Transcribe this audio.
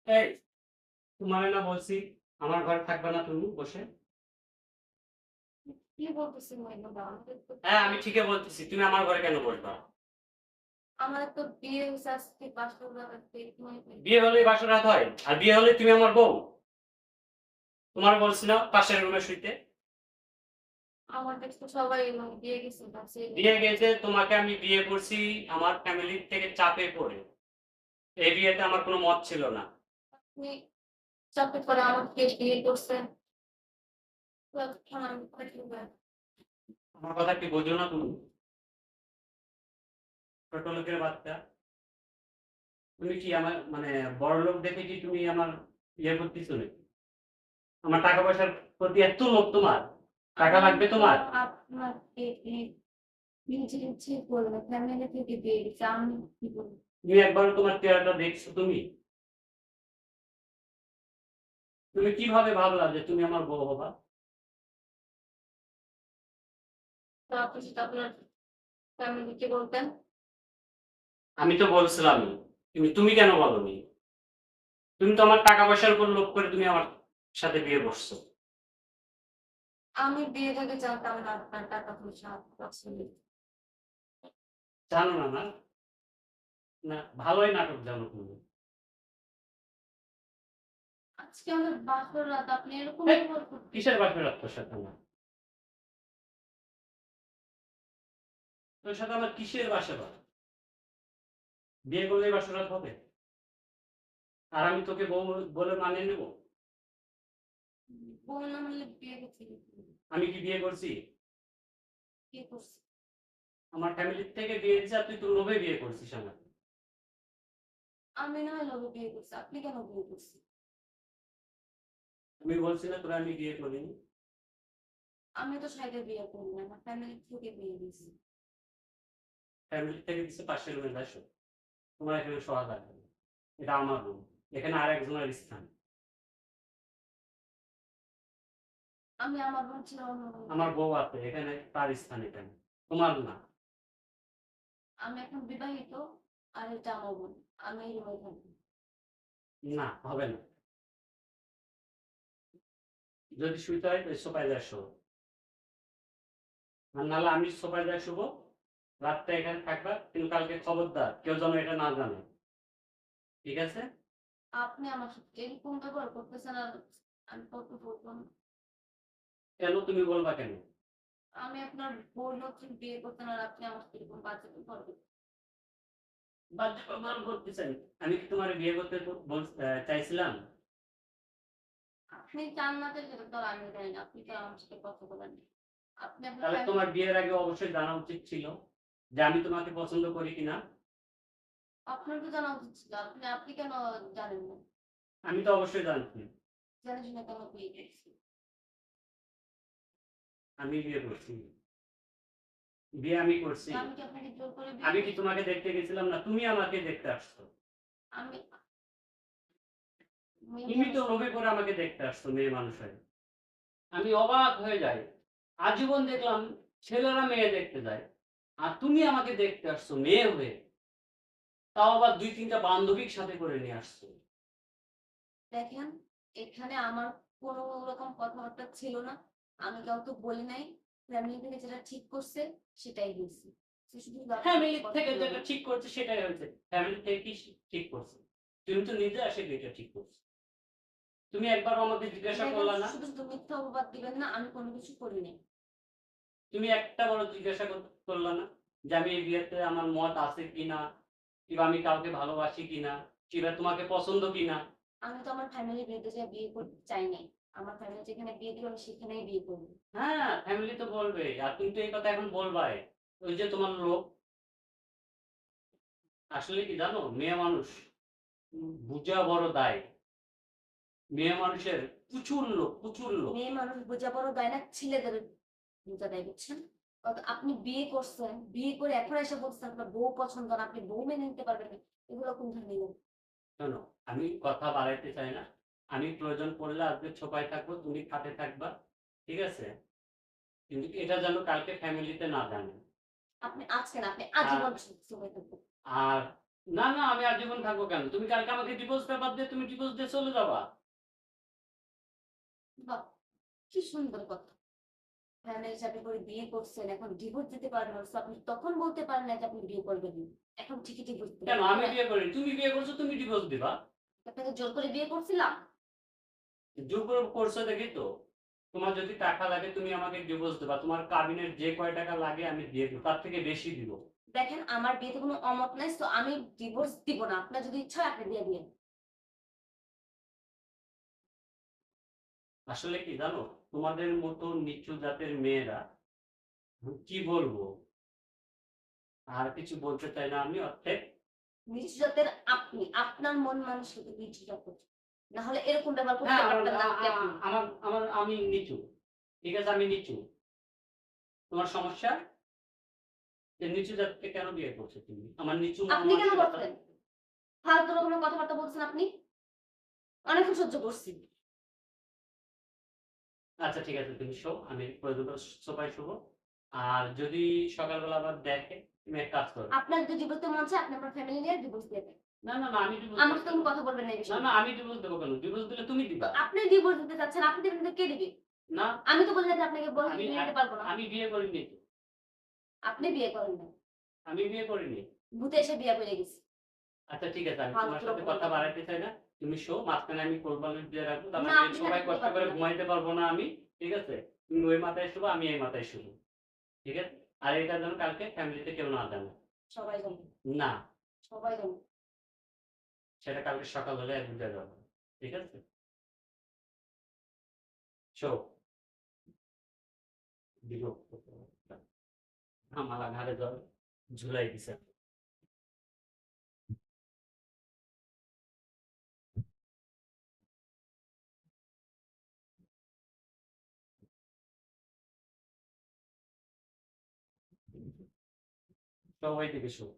এই তোমারে না বলছি আমার ঘরে থাকবে না তুমি বসে? কি বলতেছেন এগুলা? আমাদের তো হ্যাঁ, আমি ঠিকই বলতেছি। তুমি আমার ঘরে কেন বসবা? আমাদের তো বিয়ে হইছে আজকে ৫ বছর পেট বিয়ে হলেই বাসর রাত হয়? আর বিয়ে হলে তুমি আমার বউ? তোমার বলছি না পাশের রুমে শুইতে? আমার কাছে তো সবাই বিয়ে গেছে বাসে বিয়ে গেছে, তোমাকে আমি বিয়ে করছি আমার ফ্যামিলি থেকে চাপে পড়ে। এই বিয়েতে আমার কোনো মত ছিল না। আপনি চাকরি করে আমাকে বিয়ে করছেন। তো এখন আমি কোথায় যাবো? আমার কথা কি বোঝো না তুমি? ছোট লোকের বাচ্চা। তুমি কি আমার মানে বড়লোক দেখে কি তুমি আমার ইয়ে করতেছো নাকি? আমার টাকা পয়সার প্রতি এত লোভ তোমার? টাকা আমি লাগবে তো তোমার? আপনাকে নিজে ইচ্ছে করলে ফ্যামিলি থেকে বিয়ে দিচ্ছে। আমি কি বলবো? তুমি একবারও তোমার চেহারাটা দেখছো তুমি? তুমি কিভাবে ভাবলা যে তুমি আমার বউ হবা? তো আপনি সেটা আপনার ফ্যামিলিকে বলতেন। আমি তো বলছিলামই। তুমি তুমি কেন বলোনি? তুমি তো আমার টাকা পয়সার উপর লোভ করে তুমি আমার সাথে বিয়ে বসছো। আমি বিয়ে থেকে জানতাম না আপনার টাকা পয়সা পছন্দ। জানো না? না না, ভালোই নাটক জানো তুমি। আজকে আমার বাসর রাত আপনি এরকম হেই, ব্যবহার করতেন। কিসের বাপের তোর সাথে আমার? তোর সাথে আমার কিসের বাসা বাঁধ? বিয়ে করলেই বাসরাত হবে? আর আমি তোকে বউ বলে মানিয়ে নেব? বউ না হলে বিয়ে করতে আমি কি বিয়ে করছি? বিয়ে করছি। আমার ফ্যামিলির থেকে বিয়ে দিচ্ছে আর তুই তোর লোভে বিয়ে করছিস আমার। আমি না হয় লোভে বিয়ে করছি। আপনি কেন বিয়ে করছেন? আমি বলছি না তোরা আমি বিয়ে করিনি? আমি তো সাইডে বিয়ে করি না। আমার ফ্যামিলি থেকে বিয়ে দিয়েছি। ফ্যামিলি থেকে দিচ্ছে পাশের রুমে আসো। তোমার এখানে শোয়া লাগবে না। এটা আমার রুম। এখানে আর একজনের স্থান। আমি আমার বোন ছিল অন্য room এ আমার থাকি। বউ আছে এখানে, তার স্থান এখানে। তোমার না। আমি এখন বিবাহিত আর এটা আমার বোন। আমি এই রুমে থাকি। না, হবে না। যদি শুইতে হয় তাহলে সোফায় যায় শোও। আর নাহলে আমি সোফায় যায় শুবো। রাতটা এখানে থাকবা, কিন্তু কালকে খবরদার কেউ যেন এটা না জানে। ঠিক আছে? আপনি আমার সাথে এরকম ব্যবহার করতেছেন আর আমি কত বলবো না। কেন তুমি বলবা কেন? আমি আপনার বোন হচ্ছে বিয়ে করতেন আর আপনি আমার সাথে এরকম বাজে ব্যবহার করতেন। বাধ্য ব্যবহার করতে চাই? আমি কি তোমার বিয়ে করতে চাইছিলাম? আপনি চান না যে সেটা তো আর আমি জানি না। আপনি তো আমার সাথে কথা বলেন না। আপনি আপনার তাহলে ফ্যামিলি তোমার বিয়ের আগে অবশ্যই জানা উচিত ছিল যে আমি তোমাকে পছন্দ করি কিনা। আপনার তো জানা উচিত ছিল। আপনি আপনি কেন জানেন না? আমি তো অবশ্যই জানছি। জেনে শুনে কেন বিয়ে করছি? আমি বিয়ে করছি। বিয়ে আমি করছি। আমি কি আপনাকে জোর করে বিয়ে আমি কি করছি? তোমাকে দেখতে গেছিলাম না? তুমি আমাকে দেখতে আসছো। আমি মেয়ে তুমি তো মানুষ। লোভে করে আমাকে দেখতে আসছো মেয়ে মানুষ হয়ে। আমি অবাক হয়ে যাই। আজীবন দেখলাম ছেলেরা মেয়ে দেখতে যায়। আর তুমি আমাকে দেখতে আসছো মেয়ে হয়ে। তাও আবার ২-৩ টা বান্ধবীর সাথে করে নিয়ে আসছো। দেখেন, এখানে আমার কোনো রকম কথাবার্তা ছিল না। আমি কাউকে বলি নাই। ফ্যামিলি থেকে যেটা ঠিক করছে সেটাই হইছে। সে শুধু আপনার ফ্যামিলি কথা থেকে বলল যেটা না। ঠিক করছে সেটাই হয়েছে। ফ্যামিলি থেকে কি ঠিক করছে? তুমি তো নিজে এসে এটা ঠিক করছো। তুমি একবারও আমাকে জিজ্ঞাসা দেখেন, করলা না? শুধু মিথ্যা অপবাদ দিবেন না। আমি কোনো কিছু করি নাই। তুমি একটা বড় জিজ্ঞাসা করলা না যে আমি এই বিয়েতে আমার মত আছে কিনা, কিংবা আমি কাউকে ভালোবাসি কিনা, কিংবা তোমাকে পছন্দ কিনা? আমি তো আমার ফ্যামিলির বিরুদ্ধে যেয়ে বিয়ে করতে চাই নাই। আমার ফ্যামিলি যেখানে বিয়ে দিবে আমি সেখানেই বিয়ে করব। হ্যাঁ, ফ্যামিলি তো বলবে। আর তুমি তো এই কথা এখন বলবাই। ওই যে তোমার লোক, আসলে কি জানো? মেয়ে মানুষ বুঝা বড় দায়। মেয়ে মানুষের প্রচুর লোক, প্রচুর লোক। মেয়ে মানুষ বোঝা বড় দায় না, ছেলেদের বোঝা দেয়, বুঝছেন? আপনি বিয়ে করছেন, বিয়ে করে এখন এসে বলছেন আপনার বউ পছন্দ না, আপনি বউ মেনে নিতে পারবেন না। এগুলো কোন ধরনের? শোনো, আমি কথা বাড়াইতে চাই না। আমি প্রয়োজন পড়লে আজকে ছোপায় থাকবো, তুমি খাটে থাকবা। ঠিক আছে? কিন্তু এটা যেন কালকে ফ্যামিলিতে না জানে। আপনি আজকে না, আপনি আর আজীবন সুখে থাকবেন। আর না, না, আমি আজীবন থাকবো কেন? তুমি কালকে আমাকে ডিভোর্স পেপার দিয়ে তুমি ডিভোর্স দিয়ে চলে যাবা। বাহ! কি সুন্দর কথা। ফ্যামিলির সাথে করে বিয়ে করছেন, এখন ডিভোর্স দিতে পারেন না। সো আপনি তখন বলতে পারেন না যে আপনি বিয়ে করবেন না। এখন ঠিকই ডিভোর্স দিবেন। কেন? এখন আমি বিয়ে করিনি। তুমি বিয়ে করছো, তুমি ডিভোর্স দিবা। আপনাকে জোর করে বিয়ে করছিলাম? জোর করে করছো দেখেই তো। তোমার যদি টাকা লাগে তুমি আমাকে ডিভোর্স দিবা। তোমার কাবিনের যে কয় টাকা লাগে আমি দিয়ে দিব। তার থেকে বেশি দিব। দেখেন আমার বিয়েতে কোনো অমত নাই। সো আমি ডিভোর্স দিব না। আপনার যদি ইচ্ছা হয় আপনি দিয়ে দিয়েন। আসলে কি জানো? তোমাদের মতো নিচু জাতের মেয়েরা কি বলবো? আর কিছু বলতে চাই না আমি অর্থে নিচু জাতের আপনি, আপনার মন মানসিকতা নিচু জাতের। না হলে এরকম ব্যবহার করতে হ্যাঁ, আমার পারতেন না আ আজকে আ আপনি। আমার আমার আমি নিচু। ঠিক আছে? আমি নিচু। তোমার সমস্যা? যে নিচু জাতকে কেন বিয়ে করছো তুমি? আমার নিচু মন আপনি কেন মানসিকতা করছেন? ফালতু রকমের কথাবার্তা বলছেন আপনি। অনেকক্ষণ সহ্য করছি। আচ্ছা ঠিক আছে তুমি শোও। আমি প্রয়োজন করে সোফায় শোবো। আর যদি সকালবেলা আবার দেখে, তুমি এক কাজ করো। আপনার যদি ডিভোর্স দিতে মন চায় আপনি আপনার ফ্যামিলি নিয়ে ডিভোর্স দিয়ে দেন। না, না, না, আমি ডিভোর্স আমার দেব সাথে কেন? কোনো কথা বলবেন না এই না, বিষয়ে। না, আমি ডিভোর্স দেব কেন? ডিভোর্স দিলে তুমি তো দিবা। আপনি ডিভোর্স দিতে চাচ্ছেন, আপনি দিবেন না তো কে দিবে? না, আমি তো বলি না যে আপনাকে বলে আমি মেনে আ নিতে পারব না। আমি বিয়ে করিনি তো। আপনি বিয়ে করেন নাই। আমি বিয়ে করিনি। ভূতে এসে বিয়ে করে গেছে। আচ্ছা ঠিক আছে, আমি তোমার ফালতু সাথে রকমের কথা কথা বলেন। বাড়াইতে চাই না। তুমি শোও, মাঝখানে আমি কোরবানি দিয়ে রাখবো। তার না মানে আপনি সবাই সেটা করতে কষ্ট করে পারবেন না। ঘুমাইতে পারবো না আমি। ঠিক আছে? তুমি ওই মাথায় শোবা, আমি এই মাথায় শোবো। ঠিক আছে? আর এটা যেন কালকে ফ্যামিলিতে কেউ না জানে। সবাই জানে। না, সবাই জানে। সেটা কালকে সকাল হলে বুঝা যাবে। ঠিক আছে? শোও। বিরক্ত করো না। আমার ঘাড়ে জল ঝুলাই দিছে। শোও ওইদিকে শোও।